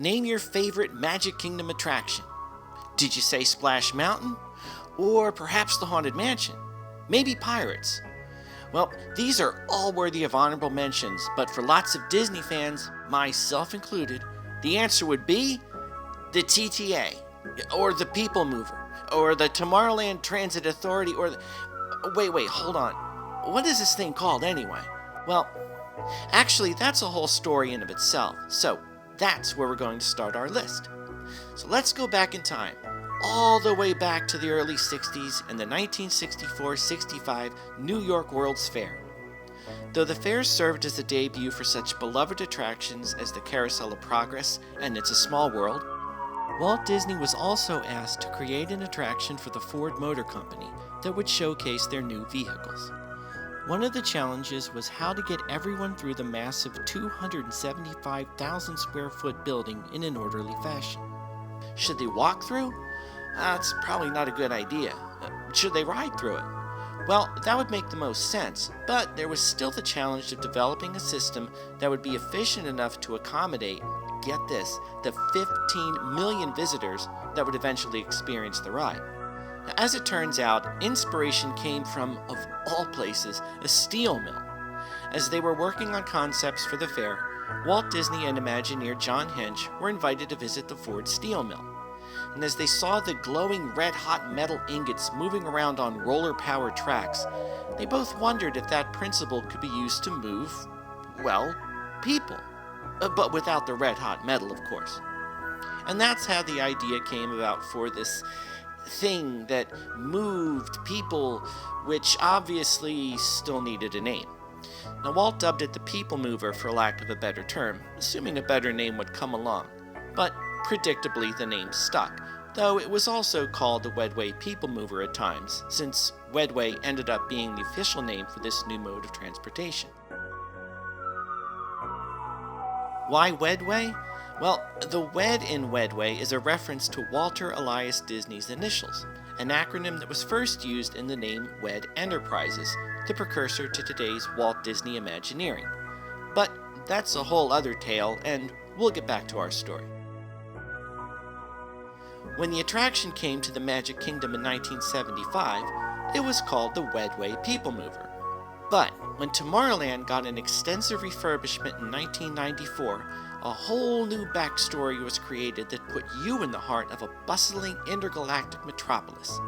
name your favorite Magic Kingdom attraction. Did you say Splash Mountain? Or perhaps the Haunted Mansion? Maybe Pirates? Well, these are all worthy of honorable mentions, but for lots of Disney fans, myself included, the answer would be the TTA, or the PeopleMover, or the Tomorrowland Transit Authority, or the... Wait, hold on. What is this thing called anyway? Well, actually, that's a whole story in of itself, so that's where we're going to start our list. So let's go back in time, all the way back to the early 60s and the 1964-65 New York World's Fair. Though the fair served as the debut for such beloved attractions as the Carousel of Progress and It's a Small World, Walt Disney was also asked to create an attraction for the Ford Motor Company that would showcase their new vehicles. One of the challenges was how to get everyone through the massive 275,000 square foot building in an orderly fashion. Should they walk through? That's probably not a good idea. Should they ride through it? Well, that would make the most sense, but there was still the challenge of developing a system that would be efficient enough to accommodate, get this, the 15 million visitors that would eventually experience the ride. Now, as it turns out, inspiration came from, of all places, a steel mill. As they were working on concepts for the fair, Walt Disney and Imagineer John Hench were invited to visit the Ford steel mill. And as they saw the glowing red-hot metal ingots moving around on roller-powered tracks, they both wondered if that principle could be used to move, well, people. But without the red-hot metal, of course. And that's how the idea came about for this thing that moved people, which obviously still needed a name. Now, Walt dubbed it the PeopleMover for lack of a better term, assuming a better name would come along. But predictably, the name stuck, though it was also called the Wedway PeopleMover at times, since Wedway ended up being the official name for this new mode of transportation. Why Wedway? Well, the Wed in Wedway is a reference to Walter Elias Disney's initials, an acronym that was first used in the name Wed Enterprises, the precursor to today's Walt Disney Imagineering. But that's a whole other tale, and we'll get back to our story. When the attraction came to the Magic Kingdom in 1975, it was called the Wedway PeopleMover. But when Tomorrowland got an extensive refurbishment in 1994, a whole new backstory was created that put you in the heart of a bustling intergalactic metropolis.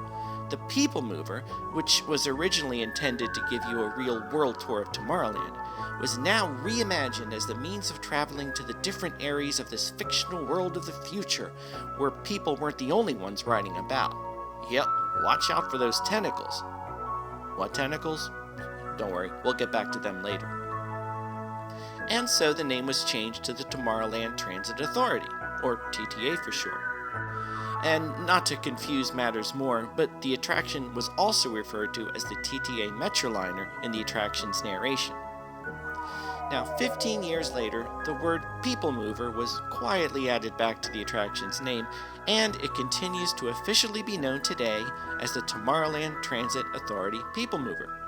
The PeopleMover, which was originally intended to give you a real world tour of Tomorrowland, was now reimagined as the means of traveling to the different areas of this fictional world of the future, where people weren't the only ones riding about. Yep, watch out for those tentacles. What tentacles? Don't worry, we'll get back to them later. And so the name was changed to the Tomorrowland Transit Authority, or TTA for short. And not to confuse matters more, but the attraction was also referred to as the TTA Metroliner in the attraction's narration. Now, 15 years later, the word PeopleMover was quietly added back to the attraction's name, and it continues to officially be known today as the Tomorrowland Transit Authority PeopleMover.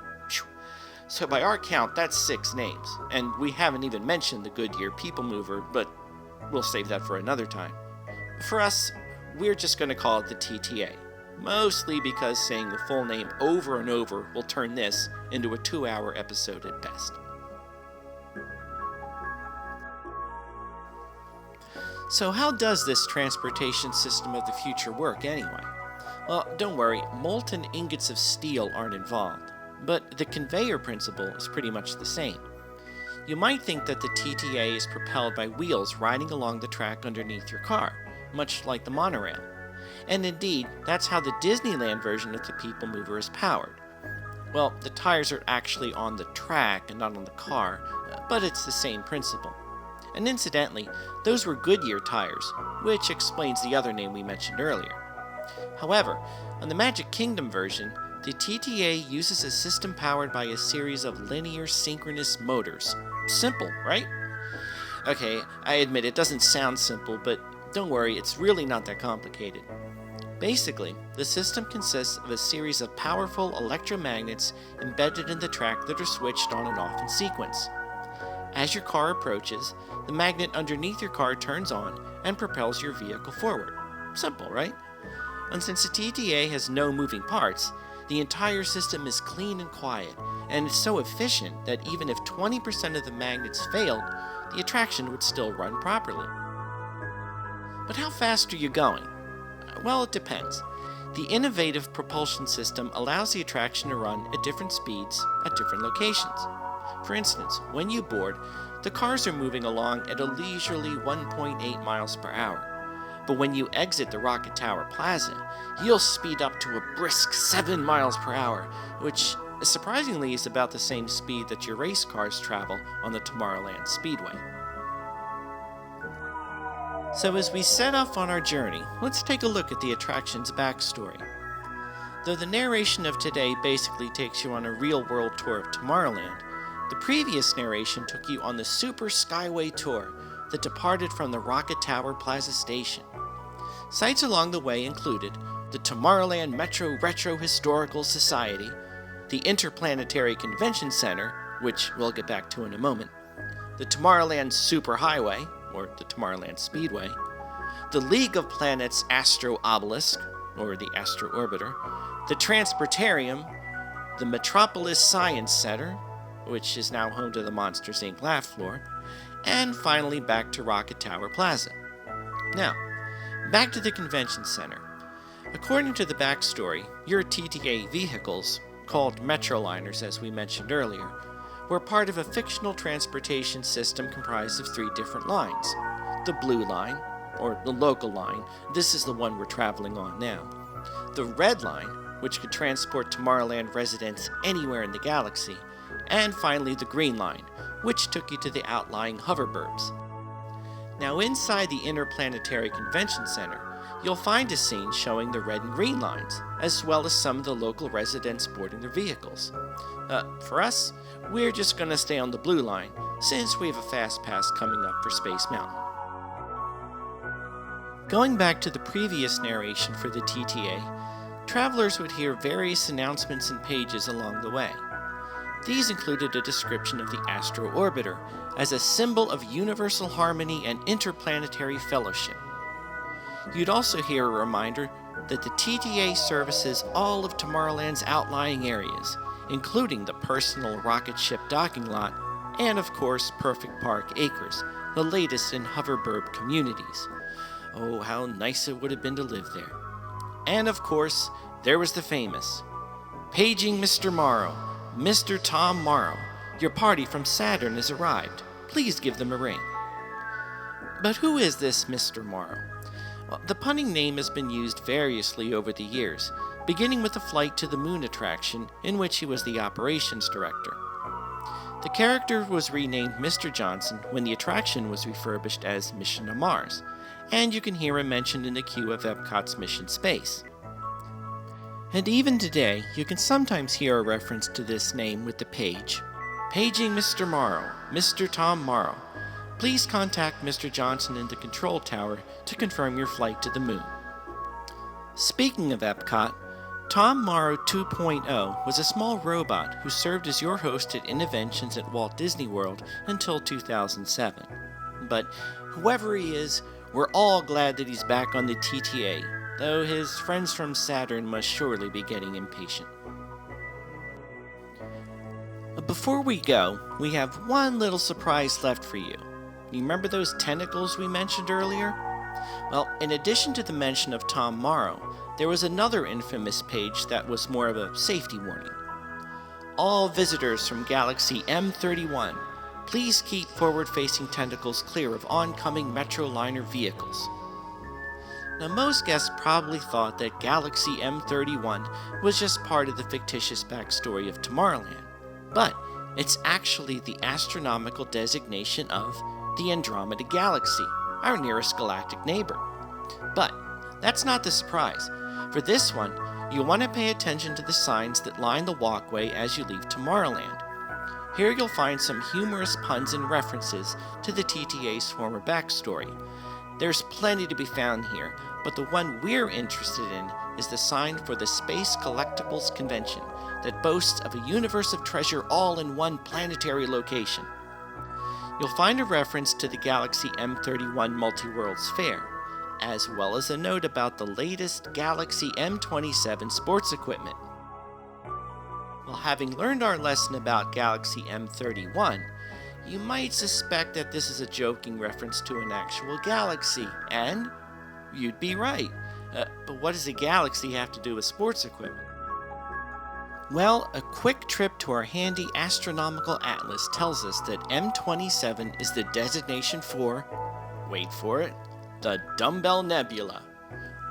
So by our count, that's 6 names, and we haven't even mentioned the Goodyear PeopleMover, but we'll save that for another time. For us, we're just going to call it the TTA, mostly because saying the full name over and over will turn this into a 2-hour episode at best. So how does this transportation system of the future work anyway? Well, don't worry, molten ingots of steel aren't involved, but the conveyor principle is pretty much the same. You might think that the TTA is propelled by wheels riding along the track underneath your car, much like the monorail. And indeed, that's how the Disneyland version of the PeopleMover is powered. Well, the tires are actually on the track and not on the car, but it's the same principle. And incidentally, those were Goodyear tires, which explains the other name we mentioned earlier. However, on the Magic Kingdom version, the TTA uses a system powered by a series of linear synchronous motors. Simple, right? Okay, I admit it doesn't sound simple, but don't worry, it's really not that complicated. Basically, the system consists of a series of powerful electromagnets embedded in the track that are switched on and off in sequence. As your car approaches, the magnet underneath your car turns on, and propels your vehicle forward. Simple, right? And since the TTA has no moving parts, the entire system is clean and quiet, and it's so efficient that even if 20% of the magnets failed, the attraction would still run properly. But how fast are you going? Well, it depends. The innovative propulsion system allows the attraction to run at different speeds at different locations. For instance, when you board, the cars are moving along at a leisurely 1.8 miles per hour. But when you exit the Rocket Tower Plaza, you'll speed up to a brisk 7 miles per hour, which surprisingly is about the same speed that your race cars travel on the Tomorrowland Speedway. So as we set off on our journey, let's take a look at the attraction's backstory. Though the narration of today basically takes you on a real-world tour of Tomorrowland, the previous narration took you on the Super Skyway Tour that departed from the Rocket Tower Plaza Station. Sites along the way included the Tomorrowland Metro Retro Historical Society, the Interplanetary Convention Center, which we'll get back to in a moment, the Tomorrowland Superhighway, or the Tomorrowland Speedway, the League of Planets Astro Obelisk, or the Astro Orbiter, the Transportarium, the Metropolis Science Center, which is now home to the Monsters, Inc. Laugh Floor, and finally back to Rocket Tower Plaza. Now, back to the convention center. According to the backstory, your TTA vehicles, called Metroliners as we mentioned earlier, were part of a fictional transportation system comprised of 3 different lines. The Blue Line, or the local line, this is the one we're traveling on now. The Red Line, which could transport Tomorrowland residents anywhere in the galaxy, and finally the Green Line, which took you to the outlying hoverburbs. Now inside the Interplanetary Convention Center, you'll find a scene showing the red and green lines, as well as some of the local residents boarding their vehicles. For us, we're just going to stay on the blue line, since we have a fast pass coming up for Space Mountain. Going back to the previous narration for the TTA, travelers would hear various announcements and pages along the way. These included a description of the Astro Orbiter as a symbol of universal harmony and interplanetary fellowship. You'd also hear a reminder that the TTA services all of Tomorrowland's outlying areas, including the personal rocket ship docking lot and, of course, Perfect Park Acres, the latest in hoverburb communities. Oh, how nice it would have been to live there. And, of course, there was the famous "Paging Mr. Morrow, Mr. Tom Morrow, your party from Saturn has arrived. Please give them a ring." But who is this Mr. Morrow? Well, the punning name has been used variously over the years, beginning with the Flight to the Moon attraction, in which he was the operations director. The character was renamed Mr. Johnson when the attraction was refurbished as Mission to Mars, and you can hear him mentioned in the queue of Epcot's Mission Space. And even today, you can sometimes hear a reference to this name with the page. "Paging Mr. Morrow, Mr. Tom Morrow. Please contact Mr. Johnson in the control tower to confirm your flight to the moon." Speaking of Epcot, Tom Morrow 2.0 was a small robot who served as your host at Innoventions at Walt Disney World until 2007. But whoever he is, we're all glad that he's back on the TTA, though his friends from Saturn must surely be getting impatient. Before we go, we have one little surprise left for you. You remember those tentacles we mentioned earlier? Well, in addition to the mention of Tom Morrow, there was another infamous page that was more of a safety warning. "All visitors from Galaxy M31, please keep forward-facing tentacles clear of oncoming Metroliner vehicles." Now, most guests probably thought that Galaxy M31 was just part of the fictitious backstory of Tomorrowland, but it's actually the astronomical designation of the Andromeda Galaxy, our nearest galactic neighbor. But that's not the surprise. For this one, you'll want to pay attention to the signs that line the walkway as you leave Tomorrowland. Here you'll find some humorous puns and references to the TTA's former backstory. There's plenty to be found here, but the one we're interested in is the sign for the Space Collectibles Convention that boasts of a universe of treasure all in one planetary location. You'll find a reference to the Galaxy M31 Multi-Worlds Fair, as well as a note about the latest Galaxy M27 sports equipment. Well, having learned our lesson about Galaxy M31, you might suspect that this is a joking reference to an actual galaxy, and you'd be right. But what does a galaxy have to do with sports equipment? Well, a quick trip to our handy astronomical atlas tells us that M27 is the designation for, wait for it, the Dumbbell Nebula.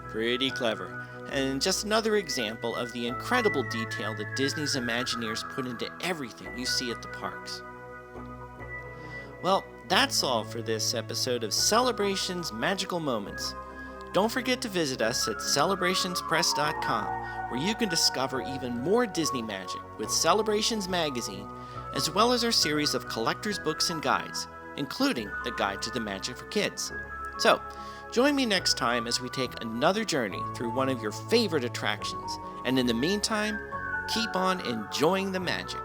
Pretty clever, and just another example of the incredible detail that Disney's Imagineers put into everything you see at the parks. Well, that's all for this episode of Celebrations Magical Moments. Don't forget to visit us at celebrationspress.com, where you can discover even more Disney magic with Celebrations Magazine, as well as our series of collector's books and guides, including the Guide to the Magic for Kids. So, join me next time as we take another journey through one of your favorite attractions, and in the meantime, keep on enjoying the magic.